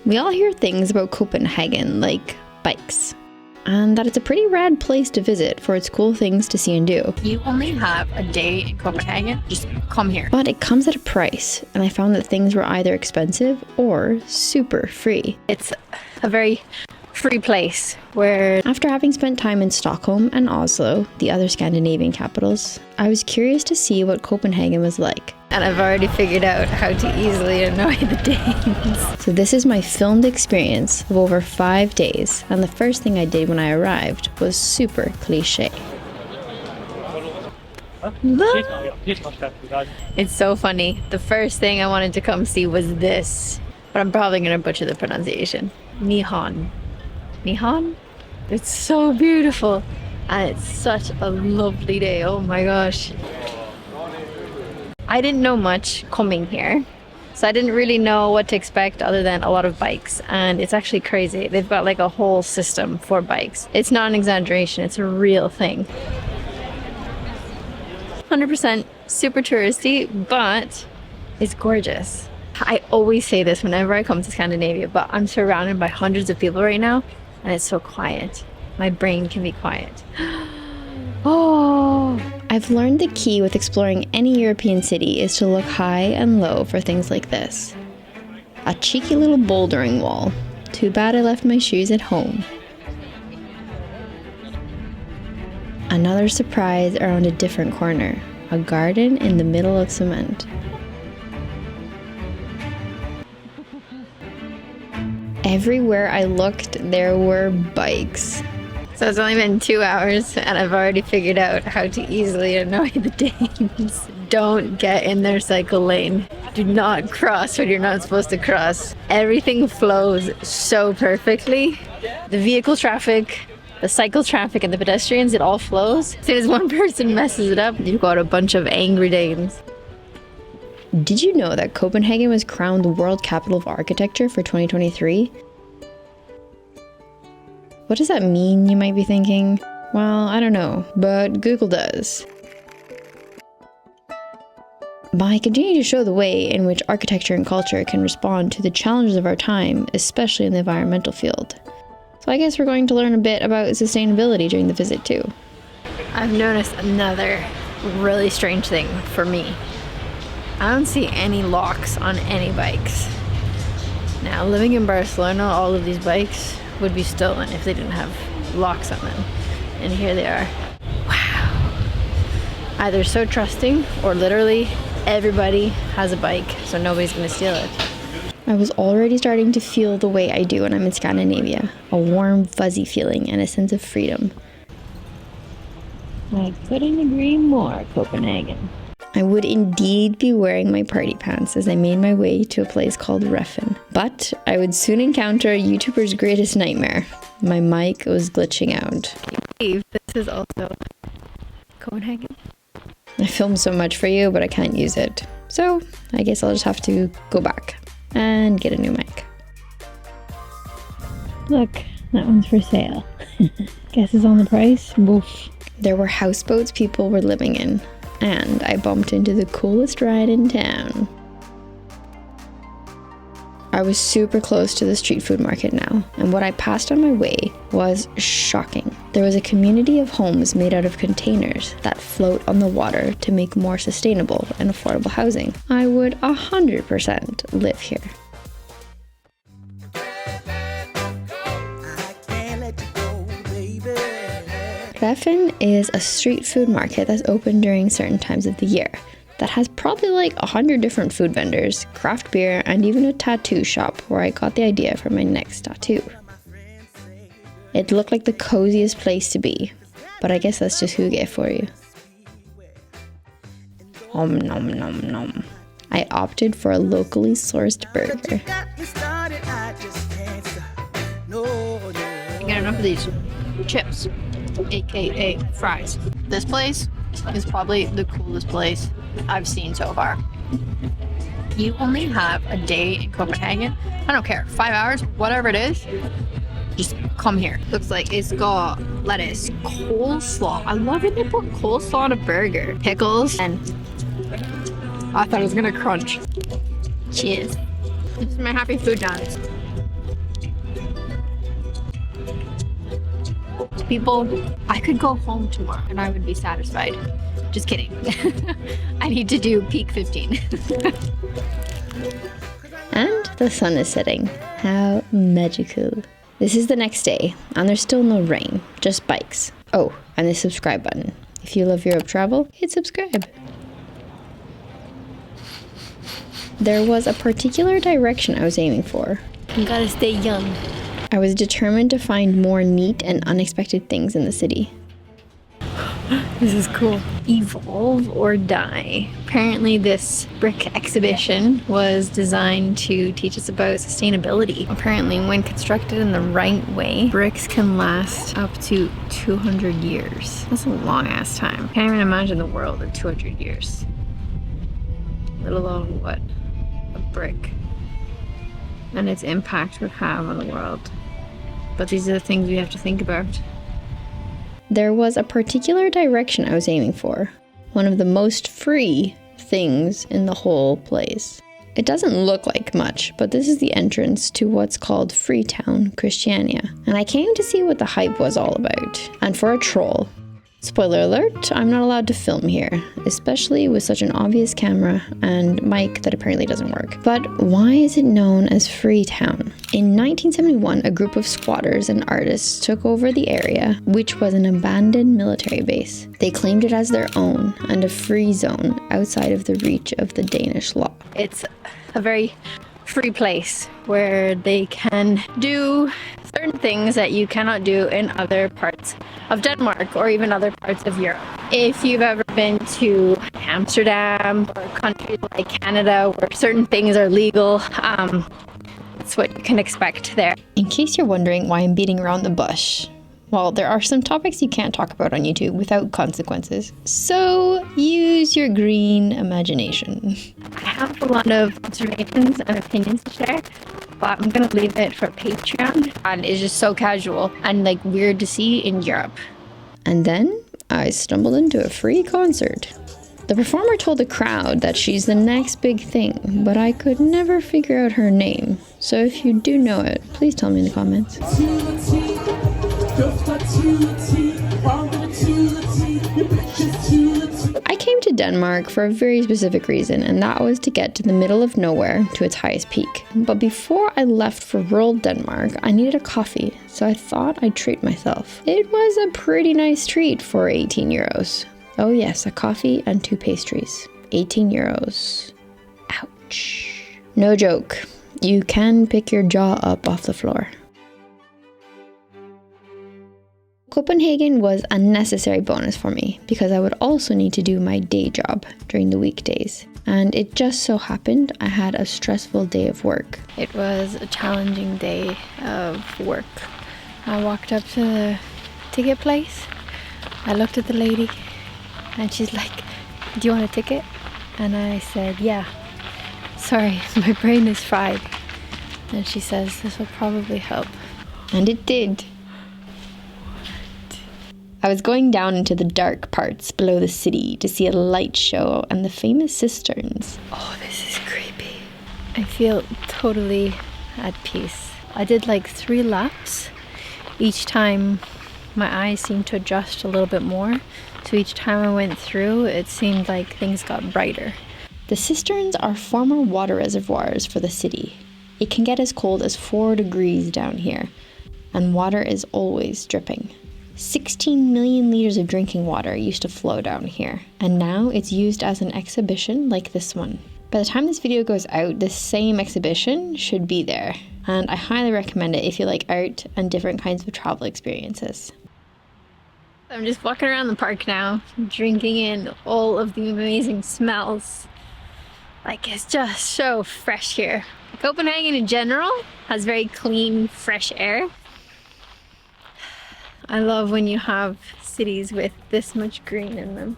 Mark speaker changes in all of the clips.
Speaker 1: We all hear things about Copenhagen, like bikes, and that it's a pretty rad place to visit for its cool things to see and do.
Speaker 2: You only have a day in Copenhagen, just come here.
Speaker 1: But it comes at a price, and I found that things were either expensive or super free.
Speaker 2: It's a very free place where...
Speaker 1: After having spent time in Stockholm and Oslo, the other Scandinavian capitals, I was curious to see what Copenhagen was like.
Speaker 2: And I've already figured out how to easily annoy the Danes.
Speaker 1: So this is my filmed experience of over 5 days, and the first thing I did when I arrived was super cliche.
Speaker 2: It's so funny. The first thing I wanted to come see was this, but I'm probably gonna butcher the pronunciation. Nyhavn. Nyhavn? It's so beautiful, and it's such a lovely day. Oh my gosh. I didn't know much coming here, so I didn't really know what to expect other than a lot of bikes, and it's actually crazy. They've got like a whole system for bikes. It's not an exaggeration, it's a real thing. 100% super touristy, but it's gorgeous. I always say this whenever I come to Scandinavia, but I'm surrounded by hundreds of people right now, and it's so quiet. My brain can be quiet. Oh!
Speaker 1: I've learned the key with exploring any European city is to look high and low for things like this. A cheeky little bouldering wall. Too bad I left my shoes at home. Another surprise around a different corner. A garden in the middle of cement. Everywhere I looked, there were bikes.
Speaker 2: So it's only been 2 hours and I've already figured out how to easily annoy the Danes. Don't get in their cycle lane. Do not cross when you're not supposed to cross. Everything flows so perfectly. The vehicle traffic, the cycle traffic, and the pedestrians, it all flows. As soon as one person messes it up, you've got a bunch of angry Danes.
Speaker 1: Did you know that Copenhagen was crowned the World Capital of Architecture for 2023? What does that mean, you might be thinking? Well, I don't know, but Google does. By continuing to show the way in which architecture and culture can respond to the challenges of our time, especially in the environmental field. So I guess we're going to learn a bit about sustainability during the visit too.
Speaker 2: I've noticed another really strange thing for me. I don't see any locks on any bikes. Now, living in Barcelona, all of these bikes would be stolen if they didn't have locks on them. And here they are. Wow. Either so trusting or literally everybody has a bike, so nobody's gonna steal it.
Speaker 1: I was already starting to feel the way I do when I'm in Scandinavia. A warm, fuzzy feeling and a sense of freedom.
Speaker 2: I couldn't agree more, Copenhagen.
Speaker 1: I would indeed be wearing my party pants as I made my way to a place called Reffen. But I would soon encounter a YouTuber's greatest nightmare. My mic was glitching out.
Speaker 2: This is also Copenhagen.
Speaker 1: I filmed so much for you, but I can't use it. So I guess I'll just have to go back and get a new mic.
Speaker 2: Look, that one's for sale. Guess it's on the price. Woof.
Speaker 1: There were houseboats people were living in. And I bumped into the coolest ride in town. I was super close to the street food market now, and what I passed on my way was shocking. There was a community of homes made out of containers that float on the water to make more sustainable and affordable housing. I would 100% live here. Reffen is a street food market that's open during certain times of the year that has probably like 100 different food vendors, craft beer, and even a tattoo shop where I got the idea for my next tattoo. It looked like the coziest place to be, but I guess that's just Hygge for you. Om nom nom nom. I opted for a locally sourced burger.
Speaker 2: I get enough of these chips, aka fries. This place is probably the coolest place I've seen so far. You only have a day in Copenhagen. I don't care, 5 hours, whatever it is, just come here. Looks like it's got lettuce, coleslaw. I love it, they put coleslaw on a burger. Pickles, and I thought it was gonna crunch. Cheers. This is my happy food dance. To people, I could go home tomorrow and I would be satisfied. Just kidding. I need to do peak 15.
Speaker 1: And the sun is setting. How magical. This is the next day, and there's still no rain, just bikes. Oh, and the subscribe button. If you love Europe travel, hit subscribe. There was a particular direction I was aiming for.
Speaker 2: You gotta stay young.
Speaker 1: I was determined to find more neat and unexpected things in the city.
Speaker 2: This is cool. Evolve or die. Apparently this brick exhibition was designed to teach us about sustainability. Apparently when constructed in the right way, bricks can last up to 200 years. That's a long ass time. Can't even imagine the world in 200 years. Let alone what a brick and its impact would have on the world. But these are the things we have to think about.
Speaker 1: There was a particular direction I was aiming for. One of the most free things in the whole place. It doesn't look like much, but this is the entrance to what's called Freetown, Christiania. And I came to see what the hype was all about. And for a troll, spoiler alert, I'm not allowed to film here, especially with such an obvious camera and mic that apparently doesn't work. But why is it known as Freetown? In 1971, a group of squatters and artists took over the area, which was an abandoned military base. They claimed it as their own and a free zone outside of the reach of the Danish law.
Speaker 2: It's a very free place where they can do certain things that you cannot do in other parts of Denmark or even other parts of Europe. If you've ever been to Amsterdam or countries like Canada where certain things are legal, that's what you can expect there.
Speaker 1: In case you're wondering why I'm beating around the bush, well, there are some topics you can't talk about on YouTube without consequences. So use your green imagination.
Speaker 2: I have a lot of observations and opinions to share, but I'm gonna leave it for Patreon. And it's just so casual and like weird to see in Europe.
Speaker 1: And then I stumbled into a free concert. The performer told the crowd that she's the next big thing, but I could never figure out her name. So if you do know it, please tell me in the comments. I came to Denmark for a very specific reason, and that was to get to the middle of nowhere to its highest peak. But before I left for rural Denmark, I needed a coffee, so I thought I'd treat myself. It was a pretty nice treat for 18 euros. Oh yes, a coffee and 2 pastries. 18 euros. Ouch. No joke. You can pick your jaw up off the floor. Copenhagen was a necessary bonus for me because I would also need to do my day job during the weekdays. And it just so happened I had a stressful day of work.
Speaker 2: It was a challenging day of work. I walked up to the ticket place. I looked at the lady and she's like, "Do you want a ticket?" And I said, "Yeah. Sorry, my brain is fried." And she says, "This will probably help."
Speaker 1: And it did. I was going down into the dark parts below the city to see a light show and the famous Cisterns.
Speaker 2: Oh, this is creepy. I feel totally at peace. I did like 3 laps. Each time my eyes seemed to adjust a little bit more. So each time I went through, it seemed like things got brighter.
Speaker 1: The cisterns are former water reservoirs for the city. It can get as cold as 4 degrees down here, and water is always dripping. 16 million liters of drinking water used to flow down here, and now it's used as an exhibition like this one. By the time this video goes out, this same exhibition should be there, and I highly recommend it if you like art and different kinds of travel experiences.
Speaker 2: I'm just walking around the park now, drinking in all of the amazing smells. Like, it's just so fresh here. Copenhagen in general has very clean, fresh air. I love when you have cities with this much green in them.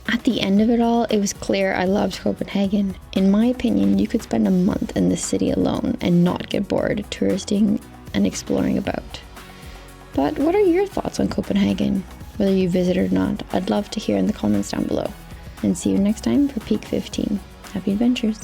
Speaker 1: At the end of it all, it was clear I loved Copenhagen. In my opinion, you could spend a month in this city alone and not get bored touristing and exploring about. But what are your thoughts on Copenhagen? Whether you visit or not, I'd love to hear in the comments down below. And see you next time for Peak 15. Happy adventures!